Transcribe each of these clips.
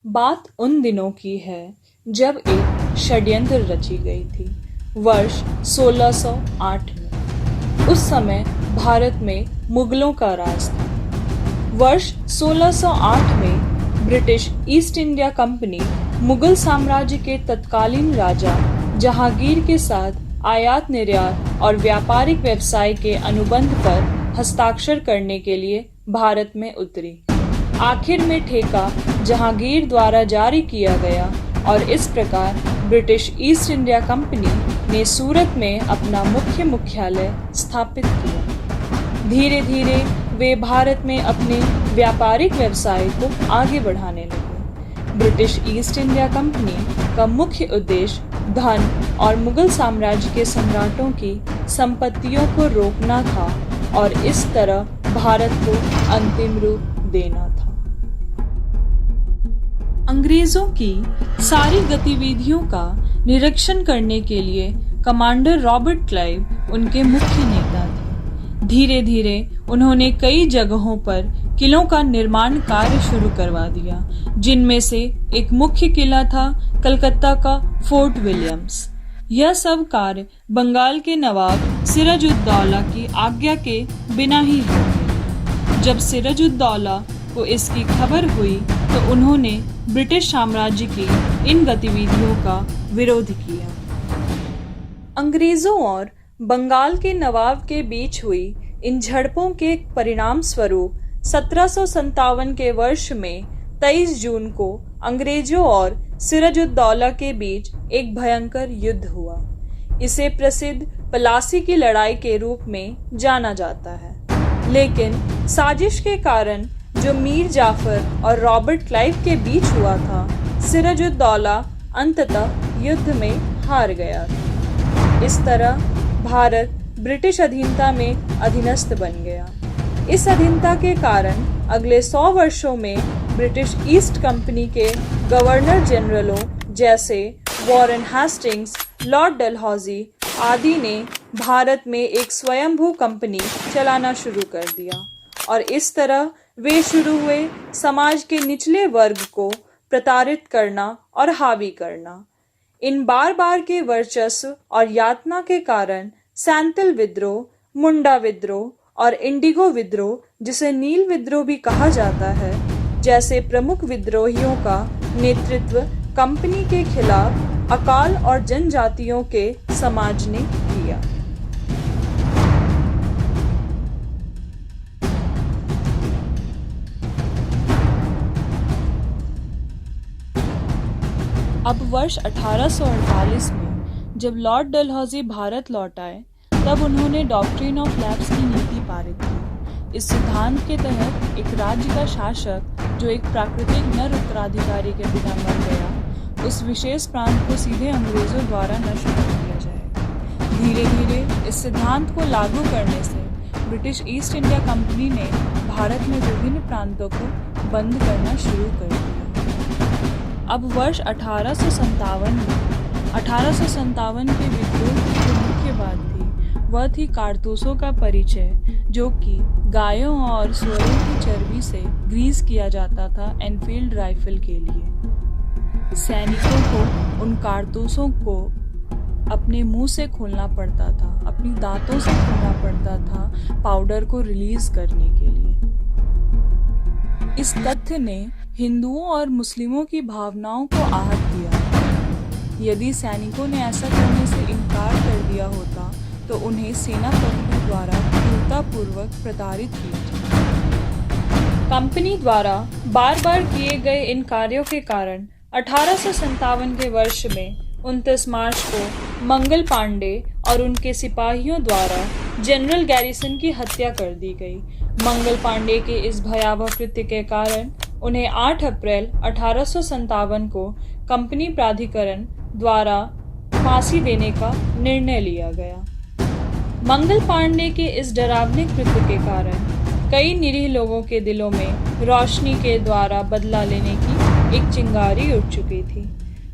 बात उन दिनों की है जब एक षड्यंत्र रची गई थी। वर्ष 1608 में उस समय भारत में मुगलों का राज था। वर्ष 1608 में British east India company Mughal साम्राज्य के तत्कालीन राजा जहांगीर के साथ आयात निर्यात और व्यापारिक व्यवसाय के अनुबंध पर हस्ताक्षर करने के लिए भारत में उतरी। आखिर में ठेका जहांगीर द्वारा जारी किया गया और इस प्रकार ब्रिटिश ईस्ट इंडिया कंपनी ने सूरत में अपना मुख्य मुख्यालय स्थापित किया। धीरे धीरे वे भारत में अपने व्यापारिक व्यवसाय को आगे बढ़ाने लगे। ब्रिटिश ईस्ट इंडिया कंपनी का मुख्य उद्देश्य धन और मुगल साम्राज्य के सम्राटों की संपत्तियों को रोकना था और इस तरह भारत को अंतिम रूप देना था। अंग्रेजों की सारी गतिविधियों का निरीक्षण करने के लिए कमांडर रॉबर्ट क्लाइव उनके मुख्य नेता थे। धीरे धीरे उन्होंने कई जगहों पर किलों का निर्माण कार्य शुरू करवा दिया, जिनमें से एक मुख्य किला था कलकत्ता का फोर्ट विलियम्स। यह सब कार्य बंगाल के नवाब सिराजुद्दौला की आज्ञा के बिना ही हो गए। जब सिराजुद्दौला को इसकी खबर हुई तो उन्होंने ब्रिटिश साम्राज्य की इन गतिविधियों का विरोध किया। अंग्रेजों और बंगाल के नवाब के बीच हुई इन झड़पों के परिणाम स्वरूप 1757 के वर्ष में 23 जून को अंग्रेजों और सिराजुद्दौला के बीच एक भयंकर युद्ध हुआ। इसे प्रसिद्ध पलासी की लड़ाई के रूप में जाना जाता है। लेकिन साजिश के कारण जो मीर जाफर और रॉबर्ट क्लाइव के बीच हुआ था, सिराजुद्दौला अंततः युद्ध में हार गया था। इस तरह भारत ब्रिटिश अधीनता में अधीनस्थ बन गया। इस अधीनता के कारण अगले 100 वर्षों में ब्रिटिश ईस्ट कंपनी के गवर्नर जनरलों जैसे वॉरेन हेस्टिंग्स, लॉर्ड डलहौजी आदि ने भारत में एक स्वयंभू कंपनी चलाना शुरू कर दिया और इस तरह वे शुरू हुए समाज के निचले वर्ग को प्रताड़ित करना और हावी करना। इन बार बार के वर्चस्व और यातना के कारण सैंतल विद्रोह, मुंडा विद्रोह और इंडिगो विद्रोह, जिसे नील विद्रोह भी कहा जाता है, जैसे प्रमुख विद्रोहियों का नेतृत्व कंपनी के खिलाफ अकाल और जनजातियों के समाज ने किया। अब वर्ष 1848 में जब लॉर्ड डलहौजी भारत लौट आए, तब उन्होंने डॉक्ट्रिन ऑफ लैप्स की नीति पारित की। इस सिद्धांत के तहत एक राज्य का शासक जो एक प्राकृतिक नर उत्तराधिकारी के बिना मर गया, उस विशेष प्रांत को सीधे अंग्रेजों द्वारा नष्ट कर दिया जाए। धीरे धीरे इस सिद्धांत को लागू करने से ब्रिटिश ईस्ट इंडिया कंपनी ने भारत में विभिन्न प्रांतों को बंद करना शुरू कर दिया। अब वर्ष 1857 के विद्रोह की जो मुख्य बात थी वह थी कारतूसों का परिचय, जो कि गायों और सुअरों की चर्बी से ग्रीस किया जाता था एनफील्ड राइफल के लिए। सैनिकों को उन कारतूसों को अपने मुंह से खोलना पड़ता था, अपनी दांतों से खोलना पड़ता था पाउडर को रिलीज करने के लिए। इस तथ्य ने हिंदुओं और मुस्लिमों की भावनाओं को आहत किया। यदि सैनिकों ने ऐसा करने से इनकार कर दिया होता तो उन्हें सेनापतियों द्वारा क्रूरतापूर्वक प्रताड़ित किया जाता। कंपनी द्वारा बार बार किए गए इन कार्यों के कारण 1857 के वर्ष में 29 मार्च को मंगल पांडे और उनके सिपाहियों द्वारा जनरल गैरिसन की हत्या कर दी गई। मंगल पांडे के इस भयावह कृत्य के कारण उन्हें 8 अप्रैल 1857 को कंपनी प्राधिकरण द्वारा फांसी देने का निर्णय लिया गया। मंगल पांडे के इस डरावने कृत्य के कारण कई निरीह लोगों के दिलों में रोशनी के द्वारा बदला लेने की एक चिंगारी उठ चुकी थी।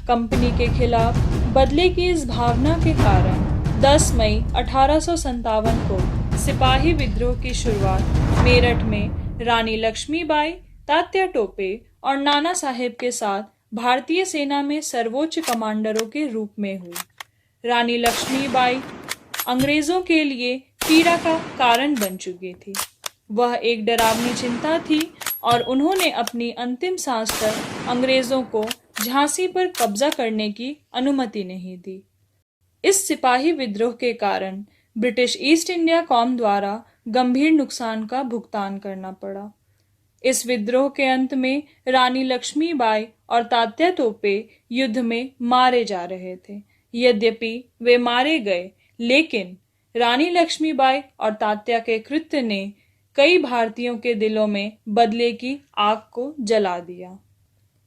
कंपनी के खिलाफ बदले की इस भावना के कारण 10 मई 1857 को सिपाही विद्रोह की शुरुआत मेरठ में रानी लक्ष्मीबाई, तात्या टोपे और नाना साहेब के साथ भारतीय सेना में सर्वोच्च कमांडरों के रूप में हुई। रानी लक्ष्मीबाई अंग्रेजों के लिए पीड़ा का कारण बन चुकी थी। वह एक डरावनी चिंता थी और उन्होंने अपनी अंतिम सांस तक अंग्रेजों को झांसी पर कब्जा करने की अनुमति नहीं दी। इस सिपाही विद्रोह के कारण ब्रिटिश ईस्ट इंडिया कॉम द्वारा गंभीर नुकसान का भुगतान करना पड़ा। इस विद्रोह के अंत में रानी लक्ष्मीबाई और तात्या तोपे युद्ध में मारे जा रहे थे। यद्यपि वे मारे गए, लेकिन रानी लक्ष्मीबाई और तात्या के कृत्य ने कई भारतीयों के दिलों में बदले की आग को जला दिया।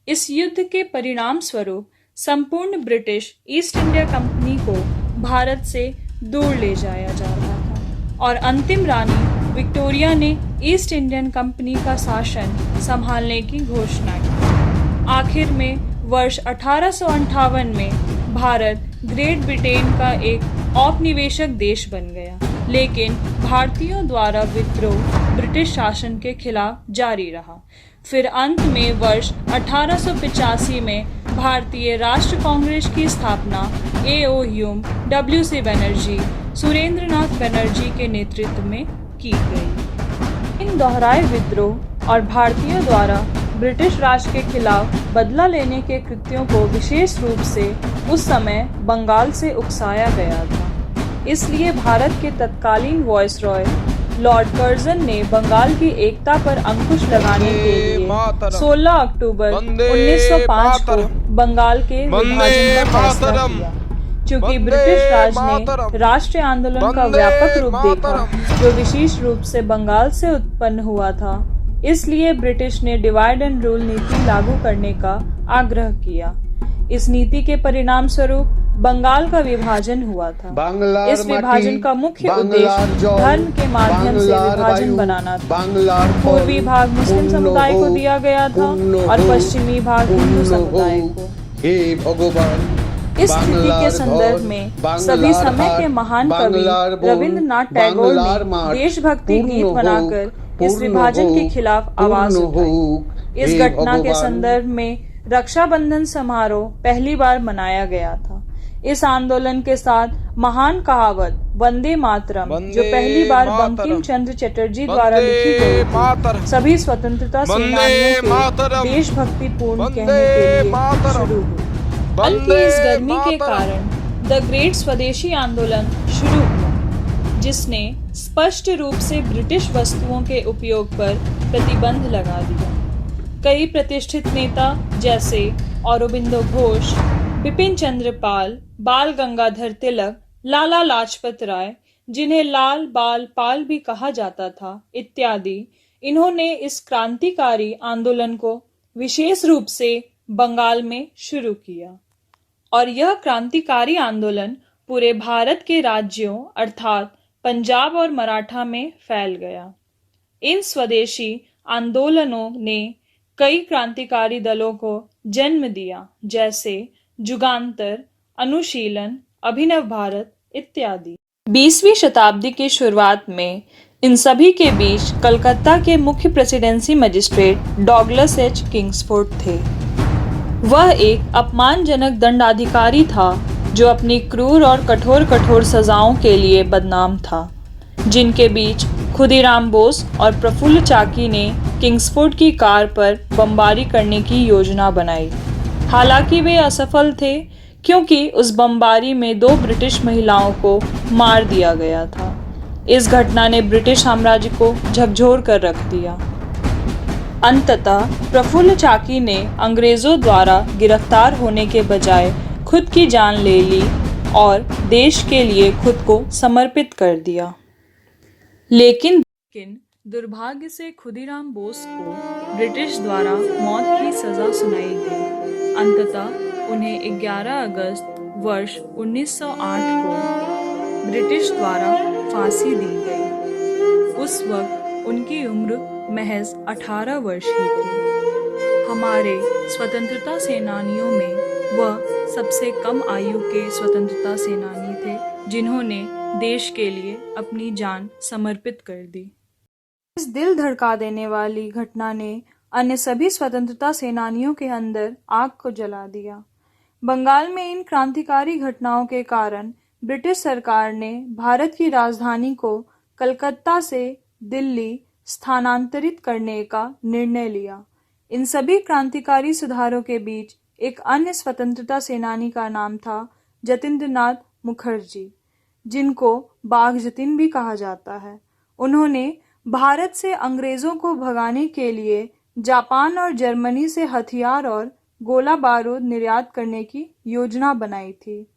इस युद्ध के परिणाम स्वरूप संपूर्ण ब्रिटिश ईस्ट इंडिया कंपनी को भारत से दूर ले जाया जा रहा था और अंतिम रानी विक्टोरिया ने ईस्ट इंडियन कंपनी का शासन संभालने की घोषणा की। आखिर में वर्ष 1858 में भारत ग्रेट ब्रिटेन का एक औपनिवेशिक देश बन गया, लेकिन भारतीयों द्वारा विद्रोह ब्रिटिश शासन के खिलाफ जारी रहा। फिर अंत में वर्ष 1885 में भारतीय राष्ट्र कांग्रेस की स्थापना A.O. Hume, W.C. Banerjee, Surendranath Banerjee के नेतृत्व में की गई। इन दोहराए विद्रोह और भारतीयों द्वारा ब्रिटिश राज के खिलाफ बदला लेने के कृत्यों को विशेष रूप से उस समय बंगाल से उकसाया गया था। इसलिए भारत के तत्कालीन वायसरॉय लॉर्ड कर्जन ने बंगाल की एकता पर अंकुश लगाने के लिए 16 अक्टूबर 1905 को बंगाल के विभाजन का फैसला किया। चूंकि ब्रिटिश राज ने राष्ट्रीय आंदोलन का व्यापक रूप देखा, जो विशेष रूप से बंगाल से उत्पन्न हुआ था, इसलिए ब्रिटिश ने डिवाइड एंड रूल नीति लागू करने का आग्रह किया। इस नीति के परिणाम स्वरूप बंगाल का विभाजन हुआ था। इस विभाजन का मुख्य उद्देश्य धर्म के माध्यम से विभाजन बनाना था। पूर्वी भाग मुस्लिम समुदाय को दिया गया था और पश्चिमी भाग हिंदू समुदाय को। इस स्थिति के संदर्भ में सभी समय के महान कवि रविंद्रनाथ टैगोर ने देशभक्ति गीत बनाकर इस विभाजन के खिलाफ आवाज उठाई। इस घटना के संदर्भ में रक्षाबंधन समारोह पहली बार मनाया गया था। इस आंदोलन के साथ महान कहावत वंदे मातरम, जो पहली बार बंकिम चंद्र चटर्जी द्वारा लिखी गई थी, सभी स्वतंत्रता सेनानियों के देशभक्ति पूर्ण कहने के लिए शुरू हुई। बल्कि इस गर्मी के कारण द ग्रेट स्वदेशी आंदोलन शुरू हुआ, जिसने स्पष्ट रूप से ब्रिटिश वस्तुओं के उपयोग पर प्रतिबंध लगा दिया। कई प्रतिष्ठित नेता जैसे औरोबिंदो घोष, बिपिन चंद्र पाल, बाल गंगाधर तिलक, लाला लाजपत राय, जिन्हें लाल बाल पाल भी कहा जाता था, इत्यादि, इन्होंने इस क्रांतिकारी आंदोलन को विशेष रूप से बंगाल में शुरू किया और यह क्रांतिकारी आंदोलन पूरे भारत के राज्यों अर्थात पंजाब और मराठा में फैल गया। इन स्वदेशी आंदोलनों ने कई क्रांतिकारी दलों को जन्म दिया, जैसे जुगांतर, अनुशीलन, अभिनव भारत इत्यादि। 20वीं शताब्दी की शुरुआत में इन सभी के बीच कलकत्ता के मुख्य presidency magistrate Douglas H Kingsford थे। वह एक अपमानजनक दंडाधिकारी था जो अपनी क्रूर और कठोर सजाओं के लिए बदनाम था, जिनके बीच खुदीराम बोस और प्रफुल्ल चाकी ने किंग्सफोर्ड की कार पर बमबारी करने की योजना बनाई। हालांकि वे असफल थे, क्योंकि उस बमबारी में 2 ब्रिटिश महिलाओं को मार दिया गया था। इस घटना ने ब्रिटिश साम्राज्य को झकझोर कर रख दिया। अंततः प्रफुल्ल चाकी ने अंग्रेजों द्वारा गिरफ्तार होने के बजाय खुद की जान ले ली और देश के लिए खुद को समर्पित कर दिया। लेकिन दुर्भाग्य से खुदीराम बोस को ब्रिटिश द्वारा मौत की सजा सुनाई गई। अंततः उन्हें 11 अगस्त वर्ष 1908 को ब्रिटिश द्वारा फांसी दी गई। उस वक्त उनकी उम्र महज 18 वर्ष ही थी। हमारे स्वतंत्रता सेनानियों में वह सबसे कम आयु के स्वतंत्रता सेनानी थे, जिन्होंने देश के लिए अपनी जान समर्पित कर दी। इस दिल धड़का देने वाली घटना ने अन्य सभी स्वतंत्रता सेनानियों के अंदर आग को जला दिया। बंगाल में इन क्रांतिकारी घटनाओं के कारण ब्रिटिश सरकार ने भारत की राजधानी को कलकत्ता से दिल्ली स्थानांतरित करने का निर्णय लिया। इन सभी क्रांतिकारी सुधारों के बीच एक अन्य स्वतंत्रता सेनानी का नाम था जतीन्द्रनाथ मुखर्जी, जिनको बाघ जतीन भी कहा जाता है। उन्होंने भारत से अंग्रेजों को भगाने के लिए जापान और जर्मनी से हथियार और गोला बारूद निर्यात करने की योजना बनाई थी।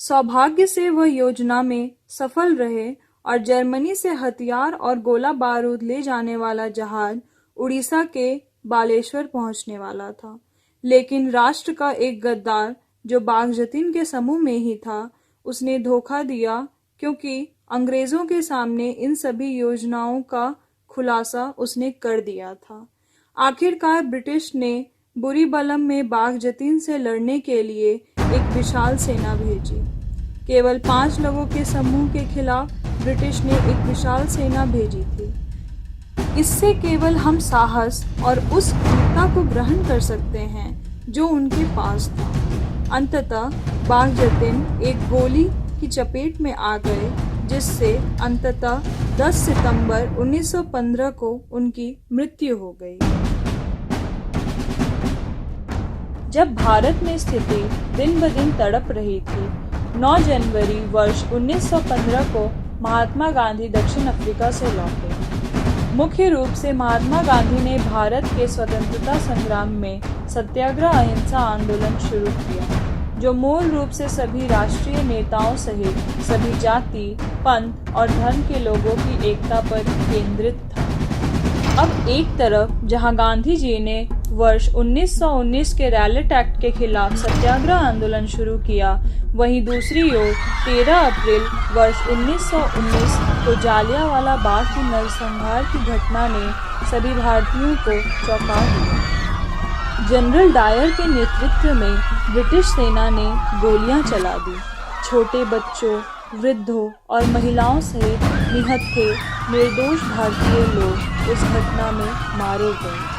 सौभाग्य से वह योजना में सफल रहे और जर्मनी से हथियार और गोला बारूद ले जाने वाला जहाज उड़ीसा के बालेश्वर पहुंचने वाला था। लेकिन राष्ट्र का एक गद्दार जो बाघ जतीन के समूह में ही था, उसने धोखा दिया, क्योंकि अंग्रेजों के सामने इन सभी योजनाओं का खुलासा उसने कर दिया था। आखिरकार ब्रिटिश ने बुरीबलम में बाघ जतीन से लड़ने के लिए एक विशाल सेना भेजी। केवल 5 लोगों के समूह के खिलाफ ब्रिटिश ने एक विशाल सेना भेजी थी। इससे केवल हम साहस और उस वीरता को ग्रहण कर सकते हैं जो उनके पास था। अंततः बाघ जतीन एक गोली की चपेट में आ गए, जिससे अंततः 10 सितंबर 1915 को उनकी मृत्यु हो गई। जब भारत में स्थिति दिन ब दिन तड़प रही थी, 9 जनवरी वर्ष 1915 को महात्मा गांधी दक्षिण अफ्रीका से लौटे। मुख्य रूप से महात्मा गांधी ने भारत के स्वतंत्रता संग्राम में सत्याग्रह अहिंसा आंदोलन शुरू किया, जो मूल रूप से सभी राष्ट्रीय नेताओं सहित सभी जाति, पंथ और धर्म के लोगों की एकता पर केंद्रित था। अब एक तरफ जहां गांधी जी ने वर्ष 1919 के रैलेट एक्ट के खिलाफ सत्याग्रह आंदोलन शुरू किया, वहीं दूसरी ओर 13 अप्रैल वर्ष 1919 को जालियांवाला बाग की नरसंहार की घटना ने सभी भारतीयों को चौंका दिया। जनरल डायर के नेतृत्व में ब्रिटिश सेना ने गोलियां चला दी। छोटे बच्चों, वृद्धों और महिलाओं सहित निहत्थे निर्दोष भारतीय लोग उस घटना में मारे गए।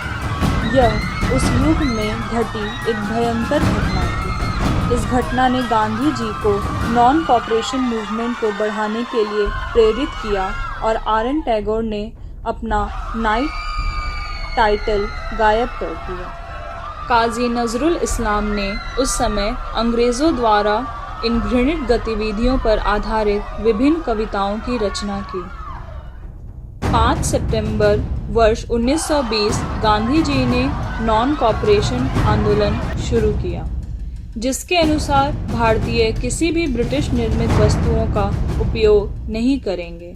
यह उस युग में घटी एक भयंकर घटना थी। इस घटना ने गांधी जी को नॉन कॉपरेशन मूवमेंट को बढ़ाने के लिए प्रेरित किया और आर.एन. टैगोर ने अपना नाइट टाइटल गायब कर दिया। काजी नजरुल इस्लाम ने उस समय अंग्रेजों द्वारा इन घृणित गतिविधियों पर आधारित विभिन्न कविताओं की रचना की। 5 सितंबर वर्ष 1920 गांधी जी ने नॉन कॉपरेशन आंदोलन शुरू किया, जिसके अनुसार भारतीय किसी भी ब्रिटिश निर्मित वस्तुओं का उपयोग नहीं करेंगे।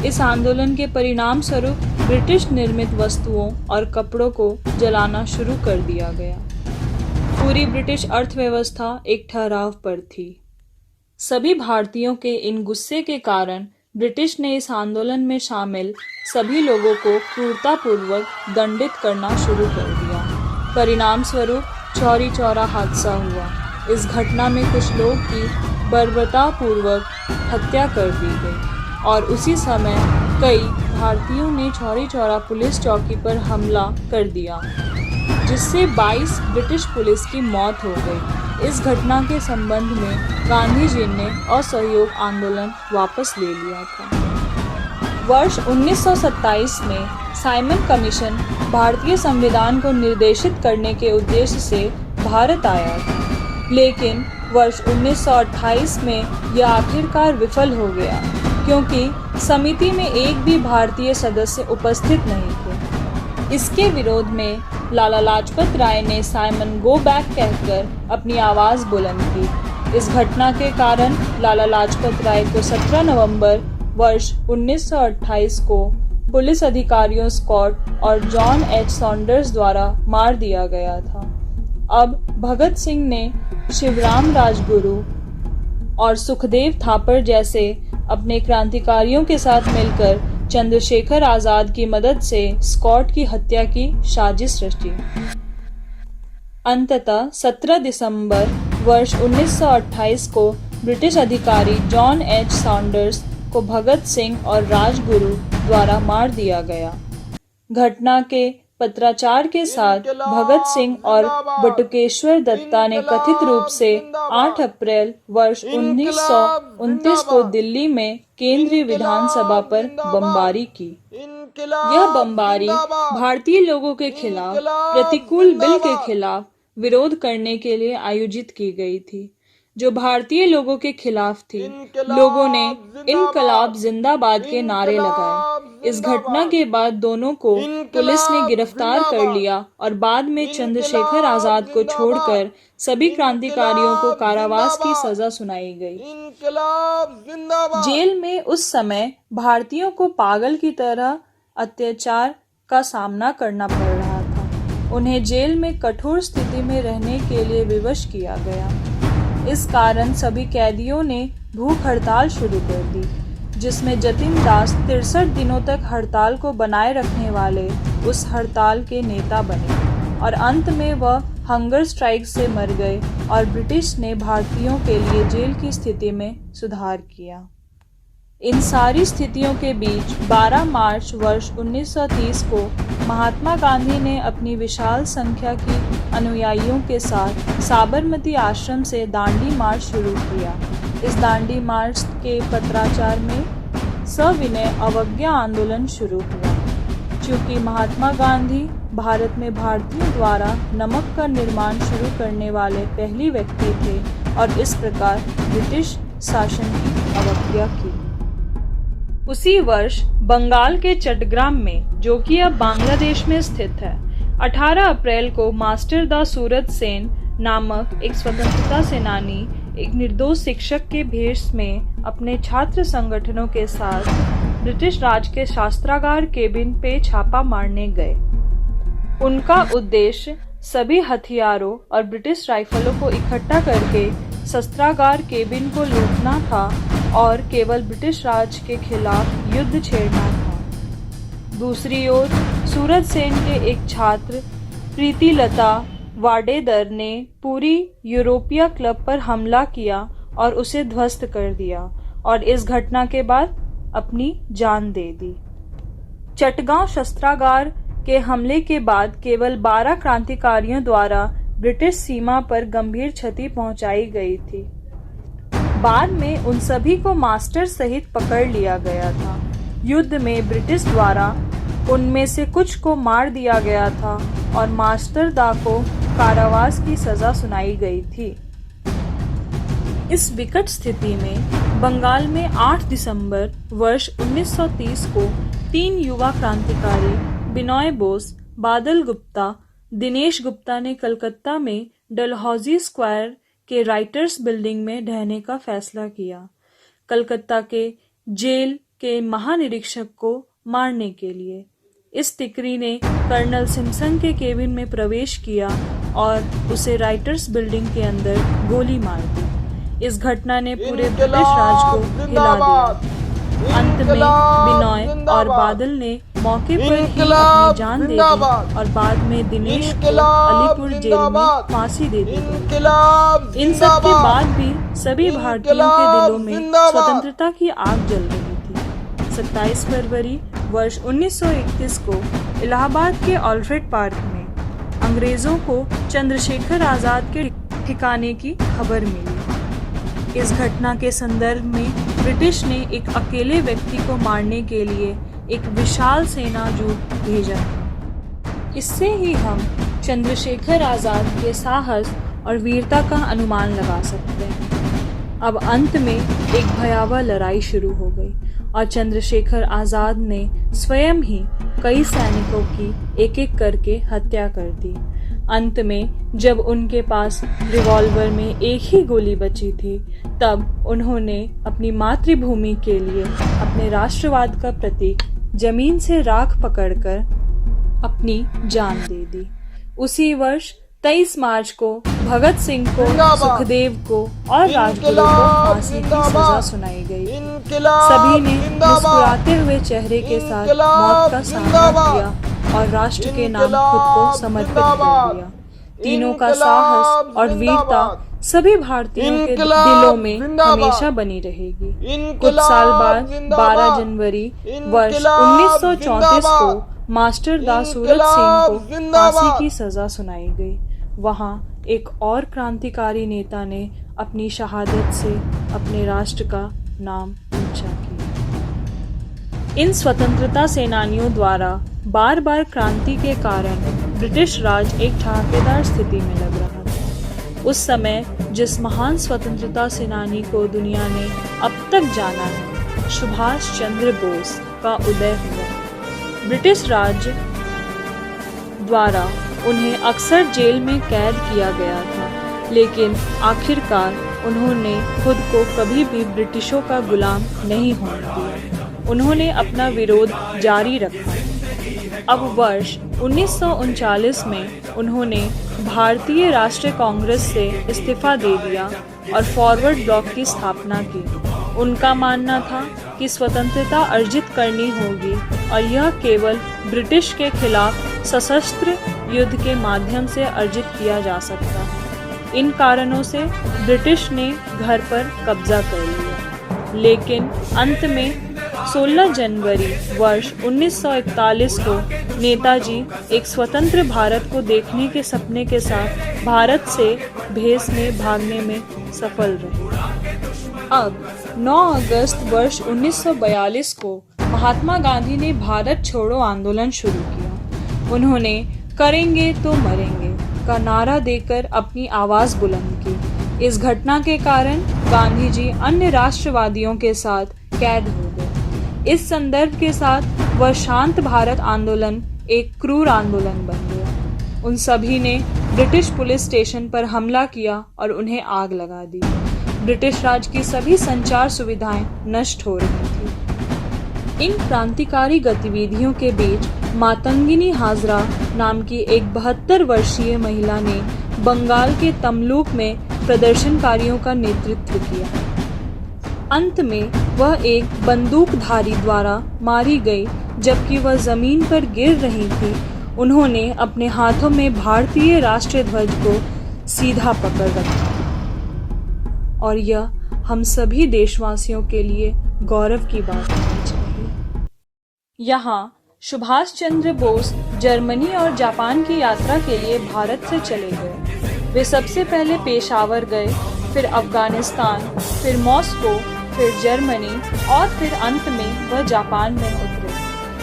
इस आंदोलन के परिणाम स्वरूप ब्रिटिश निर्मित वस्तुओं और कपड़ों को जलाना शुरू कर दिया गया। पूरी ब्रिटिश अर्थव्यवस्था एक ठहराव पर थी। सभी भारतीयों के इन गुस्से के कारण ब्रिटिश ने इस आंदोलन में शामिल सभी लोगों को क्रूरतापूर्वक दंडित करना शुरू कर दिया। परिणाम स्वरूप चौरी चौरा हादसा हुआ। इस घटना में कुछ लोग की बर्बरतापूर्वक हत्या कर दी गई और उसी समय कई भारतीयों ने चौरी चौरा पुलिस चौकी पर हमला कर दिया, जिससे 22 ब्रिटिश पुलिस की मौत हो गई। इस घटना के संबंध में गांधी जी ने असहयोग आंदोलन वापस ले लिया था। वर्ष 1927 में साइमन कमीशन भारतीय संविधान को निर्देशित करने के उद्देश्य से भारत आया था, लेकिन वर्ष 1928 में यह आखिरकार विफल हो गया, क्योंकि समिति में एक भी भारतीय सदस्य उपस्थित नहीं थे। इसके विरोध में लाला लाजपत राय ने साइमन गो बैक कहकर अपनी आवाज़ बुलंद की। इस घटना के कारण लाला लाजपत राय को 17 नवंबर वर्ष 1928 को पुलिस अधिकारियों स्कॉट और जॉन एच सॉन्डर्स द्वारा मार दिया गया था। अब भगत सिंह ने शिवराम राजगुरु और सुखदेव थापर जैसे अपने क्रांतिकारियों के साथ मिलकर चंद्रशेखर आजाद की मदद से स्कॉट की हत्या की साजिश रची। अंततः 17 दिसंबर वर्ष 1928 को ब्रिटिश अधिकारी जॉन एच सॉन्डर्स को भगत सिंह और राजगुरु द्वारा मार दिया गया। घटना के पत्राचार के साथ भगत सिंह और बटुकेश्वर दत्ता ने कथित रूप से 8 अप्रैल वर्ष 1929 को दिल्ली में केंद्रीय विधानसभा पर बमबारी की। यह बमबारी भारतीय लोगों के खिलाफ प्रतिकूल बिल के खिलाफ विरोध करने के लिए आयोजित की गई थी, जो भारतीय लोगों के खिलाफ थी। लोगों ने इनकलाब जिंदाबाद के नारे लगाए। इस घटना के बाद दोनों को पुलिस ने गिरफ्तार कर लिया और बाद में चंद्रशेखर आजाद को छोड़कर सभी क्रांतिकारियों को कारावास की सजा सुनाई गई। जेल में उस समय भारतीयों को पागल की तरह अत्याचार का सामना करना पड़ रहा था। उन्हें जेल में कठोर स्थिति में रहने के लिए विवश किया गया। इस कारण सभी कैदियों ने भूख हड़ताल शुरू कर दी, जिसमें जतिन दास 63 दिनों तक हड़ताल को बनाए रखने वाले उस हड़ताल के नेता बने और अंत में वह हंगर स्ट्राइक से मर गए और ब्रिटिश ने भारतीयों के लिए जेल की स्थिति में सुधार किया। इन सारी स्थितियों के बीच 12 मार्च वर्ष 1930 को महात्मा गांधी ने अपनी विशाल संख्या की अनुयायियों के साथ साबरमती आश्रम से दांडी मार्च शुरू किया। इस दांडी मार्च के पत्राचार में सविनय अवज्ञा आंदोलन शुरू हुआ। चूँकि महात्मा गांधी भारत में भारतीयों द्वारा नमक का निर्माण शुरू करने वाले पहले व्यक्ति थे और इस प्रकार ब्रिटिश शासन की अवज्ञा की। उसी वर्ष बंगाल के चट्टग्राम में, जो कि अब बांग्लादेश में स्थित है, 18 अप्रैल को मास्टर दा सूरत सेन नामक एक स्वतंत्रता सेनानी एक निर्दोष शिक्षक के भेष में अपने छात्र संगठनों के साथ ब्रिटिश राज के शस्त्रागार केबिन पे छापा मारने गए। उनका उद्देश्य सभी हथियारों और ब्रिटिश राइफलों को इकट्ठा करके शस्त्रागार केबिन को लूटना था और केवल ब्रिटिश राज के खिलाफ युद्ध छेड़ना था। दूसरी ओर सूरत सेन के एक छात्र प्रीतिलता वाडेदर ने पूरी यूरोपीय क्लब पर हमला किया और उसे ध्वस्त कर दिया और इस घटना के बाद अपनी जान दे दी। चटगांव शस्त्रागार के हमले के बाद केवल 12 क्रांतिकारियों द्वारा ब्रिटिश सीमा पर गंभीर क्षति पहुंचाई गई थी। बाद में उन सभी को मास्टर सहित पकड़ लिया गया था। युद्ध में ब्रिटिश द्वारा उनमें से कुछ को मार दिया गया था और मास्टर दा को कारावास की सजा सुनाई गई थी। इस विकट स्थिति में बंगाल में 8 दिसंबर वर्ष 1930 को 3 युवा क्रांतिकारी बिनॉय बोस, बादल गुप्ता, दिनेश गुप्ता ने कलकत्ता में डलहौजी स्क्वायर के राइटर्स बिल्डिंग में रहने का फैसला किया। कलकत्ता के जेल के महानिरीक्षक को मारने के लिए इस तिकरी ने कर्नल सिम्पसन के केबिन में प्रवेश किया और उसे राइटर्स बिल्डिंग के अंदर गोली मार दी। इस घटना ने पूरे ब्रिटिश राज को हिला दिया। अंत में बिनॉय और बादल ने मौके पर ही अपनी जान दे दी और बाद में दिनेश को अलीपुर जेल में फांसी दे दी गई। इन सब के बाद भी सभी भारतीयों के दिलों में स्वतंत्रता की आग जल रही थी। 27 फरवरी वर्ष 1931 को इलाहाबाद के ऑल्फ्रेड पार्क में अंग्रेजों को चंद्रशेखर आजाद के ठिकाने की खबर मिली। इस घटना के संदर्भ में ब्रिटिश ने एक अकेले व्यक्ति को मारने के लिए एक विशाल सेना जुट भेजा। इससे ही हम चंद्रशेखर आजाद के साहस और वीरता का अनुमान लगा सकते हैं। अब अंत में एक भयावह लड़ाई शुरू हो गई और चंद्रशेखर आजाद ने स्वयं ही कई सैनिकों की एक एक करके हत्या कर दी। अंत में जब उनके पास रिवॉल्वर में एक ही गोली बची थी, तब उन्होंने अपनी मातृभूमि के लिए अपने राष्ट्रवाद का प्रतीक जमीन से राख पकड़कर अपनी जान दे दी। उसी वर्ष 23 मार्च को भगत सिंह को, सुखदेव को और राजगुरु को फांसी की सजा सुनाई गई। सभी ने मुस्कुराते हुए चेहरे के साथ मौत का सामना किया और राष्ट्र के नाम खुद को समर्पित कर दिया। तीनों का साहस और वीरता सभी भारतीयों के दिलों में हमेशा बनी रहेगी। कुछ साल बाद 12 जनवरी वर्ष 1934 को मास्टर दास सूरत सिंह को फांसी की सजा सुनाई गई। वहां एक और क्रांतिकारी नेता ने अपनी शहादत से अपने राष्ट्र का नाम ऊंचा किया। इन स्वतंत्रता सेनानियों द्वारा बार बार क्रांति के कारण ब्रिटिश राज एक ठहाकेदार स्थिति में लग रहा था। उस समय जिस महान स्वतंत्रता सेनानी को दुनिया ने अब तक जाना है, सुभाष चंद्र बोस का उदय हुआ। ब्रिटिश राज द्वारा उन्हें अक्सर जेल में कैद किया गया था, लेकिन आखिरकार उन्होंने खुद को कभी भी ब्रिटिशों का गुलाम नहीं होने दिया। उन्होंने अपना विरोध जारी रखा। अब वर्ष 1939 में उन्होंने भारतीय राष्ट्रीय कांग्रेस से इस्तीफा दे दिया और फॉरवर्ड ब्लॉक की स्थापना की। उनका मानना था कि स्वतंत्रता अर्जित करनी होगी और यह केवल ब्रिटिश के खिलाफ सशस्त्र युद्ध के माध्यम से अर्जित किया जा सकता है। इन कारणों से ब्रिटिश ने घर पर कब्जा कर लिया, लेकिन अंत में 16 जनवरी वर्ष 1941 को नेताजी एक स्वतंत्र भारत को देखने के सपने के साथ भारत से भेस में भागने में सफल रहे। अब 9 अगस्त वर्ष 1942 को महात्मा गांधी ने भारत छोड़ो आंदोलन शुरू किया। उन्होंने करेंगे तो मरेंगे का नारा देकर अपनी आवाज बुलंद की। इस घटना के कारण गांधी जी अन्य राष्ट्रवादियों के साथ कैद हो गए। इस संदर्भ के साथ वह शांत भारत आंदोलन एक क्रूर आंदोलन बन गया। उन सभी ने ब्रिटिश पुलिस स्टेशन पर हमला किया और उन्हें आग लगा दी। ब्रिटिश राज की सभी संचार सुविधाएं नष्ट हो रही थी। इन क्रांतिकारी गतिविधियों के बीच मातंगिनी हाजरा नाम की एक 72 वर्षीय महिला ने बंगाल के तमलुक में प्रदर्शनकारियों का नेतृत्व किया। अंत में वह एक बंदूकधारी द्वारा मारी गई। जबकि वह जमीन पर गिर रही थी, उन्होंने अपने हाथों में भारतीय राष्ट्रीय ध्वज को सीधा पकड़ रखा। और यह हम सभी देशवासियों के लिए गौरव की बात होनी चाहिए। यहाँ सुभाष चंद्र बोस जर्मनी और जापान की यात्रा के लिए भारत से चले गए। वे सबसे पहले पेशावर गए, फिर अफगानिस्तान, फिर मॉस्को, फिर जर्मनी और फिर अंत में वह जापान में उतरे।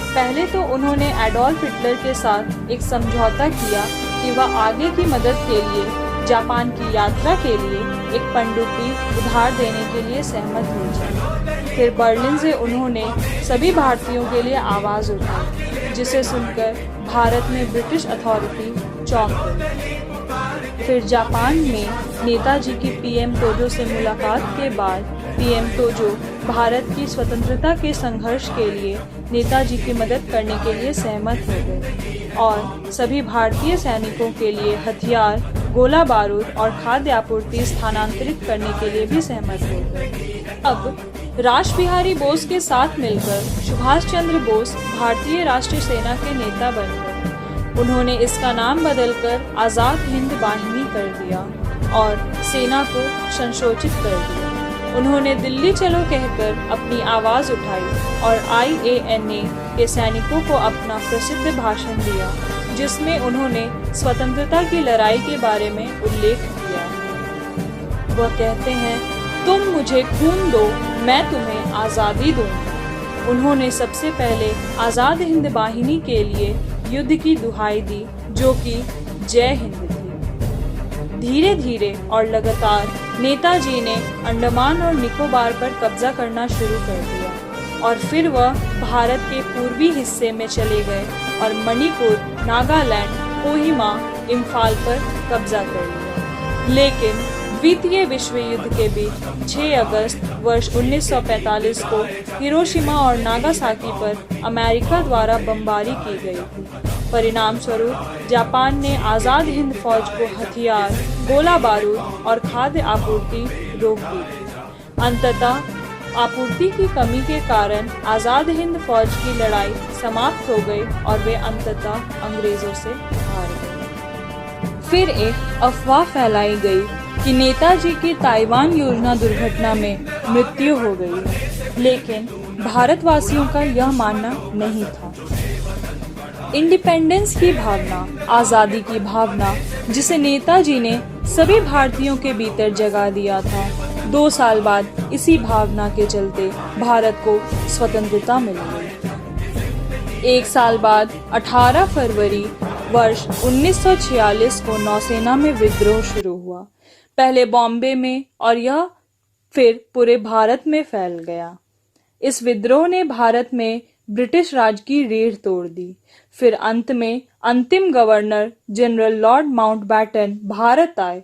पहले तो उन्होंने एडोल्फ हिटलर के साथ एक समझौता किया कि वह आगे की मदद के लिए जापान की यात्रा के लिए एक पनडुब्बी उधार देने के लिए सहमत हो जाए। फिर बर्लिन से उन्होंने सभी भारतीयों के लिए आवाज़ उठाई, जिसे सुनकर भारत में ब्रिटिश अथॉरिटी चौंक गई। फिर जापान में नेताजी की पीएम तोजो से मुलाकात के बाद पीएम तोजो भारत की स्वतंत्रता के संघर्ष के लिए नेताजी की मदद करने के लिए सहमत हो गए और सभी भारतीय सैनिकों के लिए हथियार, गोला बारूद और खाद्य आपूर्ति स्थानांतरित करने के लिए भी सहमत हो गए। अब रास बिहारी बोस के साथ मिलकर सुभाष चंद्र बोस भारतीय राष्ट्रीय सेना के नेता बन गए। उन्होंने इसका नाम बदलकर आज़ाद हिंद बाहिनी कर दिया और सेना को संशोधित कर दिया। उन्होंने दिल्ली चलो कहकर अपनी आवाज़ उठाई और IANA के सैनिकों को अपना प्रसिद्ध भाषण दिया, जिसमें उन्होंने स्वतंत्रता की लड़ाई के बारे में उल्लेख किया। वह कहते हैं, तुम मुझे खून दो, मैं तुम्हें आज़ादी दूंगा। उन्होंने सबसे पहले आज़ाद हिंद बाहिनी के लिए युद्ध की दुहाई दी, जो कि जय हिंद थी। धीरे धीरे और लगातार नेताजी ने अंडमान और निकोबार पर कब्जा करना शुरू कर दिया और फिर वह भारत के पूर्वी हिस्से में चले गए और मणिपुर, नागालैंड, कोहिमा, इम्फाल पर कब्जा कर लिया। लेकिन द्वितीय विश्व युद्ध के बीच 6 अगस्त वर्ष 1945 को हिरोशिमा और नागासाकी पर अमेरिका द्वारा बमबारी की गई थी। परिणाम स्वरूप जापान ने आज़ाद हिंद फौज को हथियार, गोला बारूद और खाद्य आपूर्ति रोक दी थी। अंततः आपूर्ति की कमी के कारण आज़ाद हिंद फौज की लड़ाई समाप्त हो गई और वे अंततः अंग्रेजों से हार गए। फिर एक अफवाह फैलाई गई कि नेताजी की ताइवान योजना दुर्घटना में मृत्यु हो गई है, लेकिन भारतवासियों का यह मानना नहीं था। इंडिपेंडेंस की भावना, आजादी की भावना, जिसे नेताजी ने सभी भारतीयों के भीतर जगा दिया था। 2 साल बाद इसी भावना के चलते भारत को स्वतंत्रता मिल गई। 1 साल बाद 18 फरवरी वर्ष 1946 को नौसेना में विद्रोह शुरू हुआ। पहले बॉम्बे में और यह फिर पूरे भारत में फैल गया। इस विद्रोह ने भारत में ब्रिटिश राज की रीढ़ तोड़ दी। फिर अंत में अंतिम governor general Lord Mountbatten Bharat आए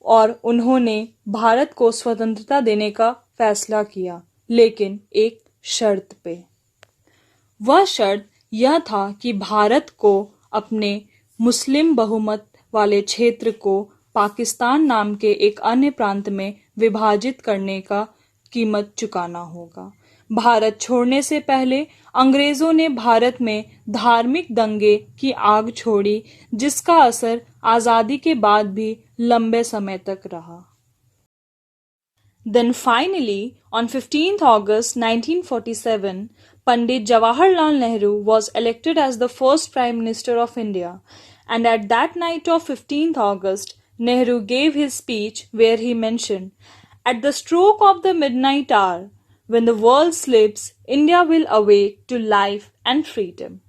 और उन्होंने भारत को स्वतंत्रता देने का फैसला किया, लेकिन एक शर्त पे। वह शर्त यह था कि भारत को अपने मुस्लिम बहुमत वाले क्षेत्र को पाकिस्तान नाम के एक अन्य प्रांत में विभाजित करने का कीमत चुकाना होगा। भारत छोड़ने से पहले अंग्रेजों ने भारत में धार्मिक दंगे की आग छोड़ी, जिसका असर आजादी के बाद भी लंबे समय तक रहा। Then finally, on 15th August 1947, Pandit Jawaharlal Nehru was elected as the first Prime Minister of India. And at that night of 15th August, Nehru gave his speech where he mentioned, "At the stroke of the midnight hour, when the world sleeps, India will awake to life and freedom."